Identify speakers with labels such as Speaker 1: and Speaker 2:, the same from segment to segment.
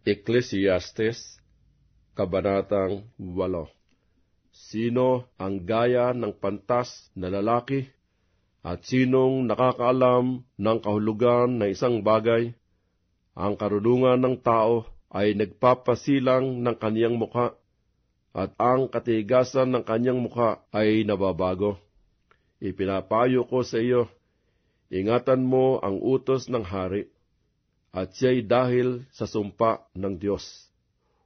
Speaker 1: Ecclesiastes, Kabanatang 8. Sino ang gaya ng pantas na lalaki? At sinong nakakaalam ng kahulugan ng isang bagay? Ang karunungan ng tao ay nagpapasilang ng kaniyang mukha, at ang katigasan ng kaniyang mukha ay nababago. Ipinapayo ko sa iyo, ingatan mo ang utos ng hari, at siya'y dahil sa sumpa ng Diyos.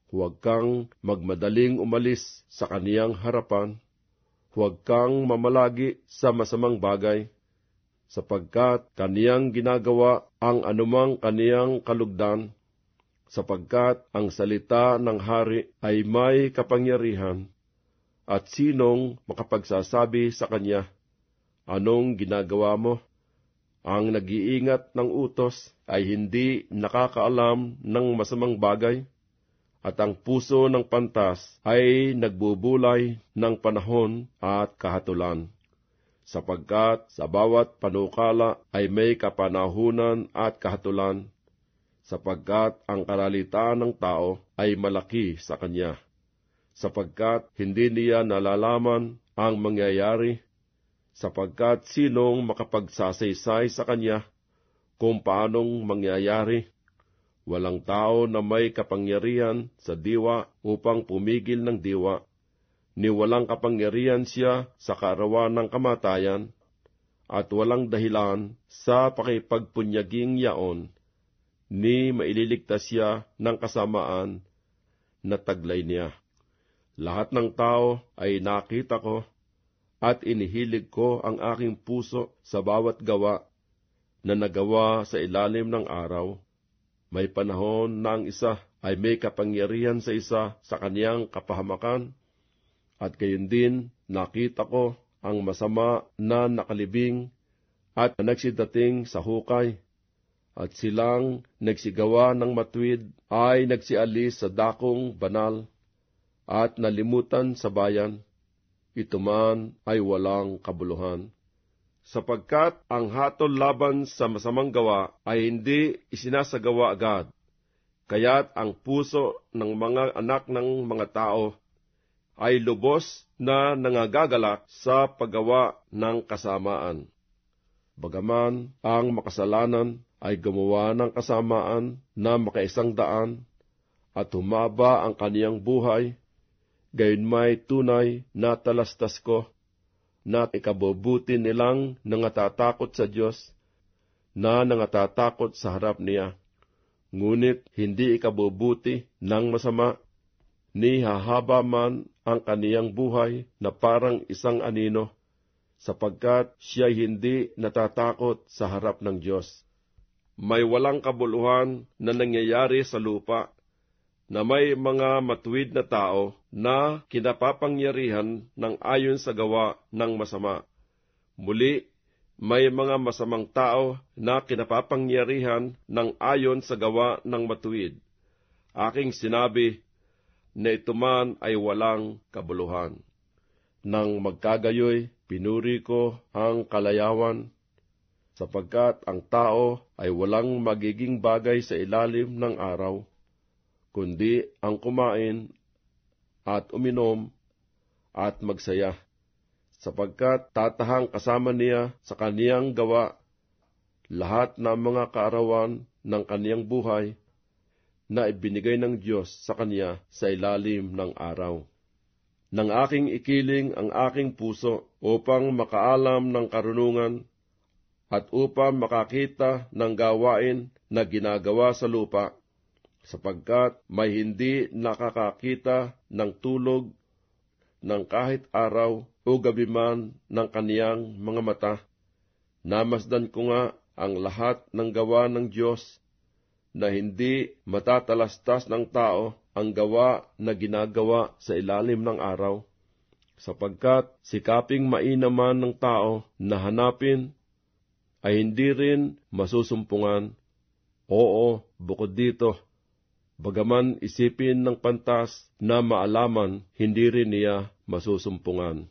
Speaker 1: Huwag kang magmadaling umalis sa kaniyang harapan, huwag kang mamalagi sa masamang bagay, sapagkat kaniyang ginagawa ang anumang kaniyang kalugdan, sapagkat ang salita ng hari ay may kapangyarihan, at sinong makapagsasabi sa kanya, anong ginagawa mo? Ang nag-iingat ng utos ay hindi nakakaalam ng masamang bagay, at ang puso ng pantas ay nagbubulay ng panahon at kahatulan, sapagkat sa bawat panukala ay may kapanahunan at kahatulan, sapagkat ang karalitaan ng tao ay malaki sa kanya, sapagkat hindi niya nalalaman ang mangyayari, sapagkat sinong makapagsasaysay sa kanya kung paanong mangyayari? Walang tao na may kapangyarihan sa diwa upang pumigil ng diwa, ni walang kapangyarihan siya sa kaarawan ng kamatayan, at walang dahilan sa pakipagpunyaging yaon, ni maililigtas siya ng kasamaan na taglay niya. Lahat ng tao ay nakita ko, at inihilig ko ang aking puso sa bawat gawa na nagawa sa ilalim ng araw. May panahon na ang isa ay may kapangyarihan sa isa sa kaniyang kapahamakan, at gayon din nakita ko ang masama na nakalibing at nagsidating sa hukay, at silang nagsigawa ng matuwid ay nagsialis sa dakong banal at nalimutan sa bayan. Ito man ay walang kabuluhan, sapagkat ang hatol laban sa masamang gawa ay hindi isinasagawa agad, kaya't ang puso ng mga anak ng mga tao ay lubos na nangagagalak sa paggawa ng kasamaan. Bagaman ang makasalanan ay gumawa ng kasamaan na makaisang daan, at humaba ang kaniyang buhay, gayon may tunay na talastas ko, na ikabubuti nilang nangatatakot sa Diyos, na nangatatakot sa harap niya. Ngunit hindi ikabubuti ng masama, ni hahaba man ang kaniyang buhay na parang isang anino, sapagkat siya hindi natatakot sa harap ng Diyos. May walang kabuluhan na nangyayari sa lupa, na may mga matuwid na tao na kinapapangyarihan ng ayon sa gawa ng masama. Muli, may mga masamang tao na kinapapangyarihan ng ayon sa gawa ng matuwid. Aking sinabi na ito man ay walang kabuluhan. Nang magkagayoy, pinuri ko ang kalayawan, sapagkat ang tao ay walang magiging bagay sa ilalim ng araw, kundi ang kumain at uminom at magsaya, sapagkat tatahang kasama niya sa kaniyang gawa lahat ng mga kaarawan ng kaniyang buhay na ibinigay ng Diyos sa kaniya sa ilalim ng araw. Nang aking ikiling ang aking puso upang makaalam ng karunungan at upang makakita ng gawain na ginagawa sa lupa, sapagkat may hindi nakakakita ng tulog ng kahit araw o gabi man ng kaniyang mga mata. Namasdan ko nga ang lahat ng gawa ng Diyos, na hindi matatalastas ng tao ang gawa na ginagawa sa ilalim ng araw, sapagkat sikaping mainaman ng tao na hanapin ay hindi rin masusumpungan. Oo, bukod dito, bagaman isipin ng pantas na maalaman, hindi rin niya masusumpungan.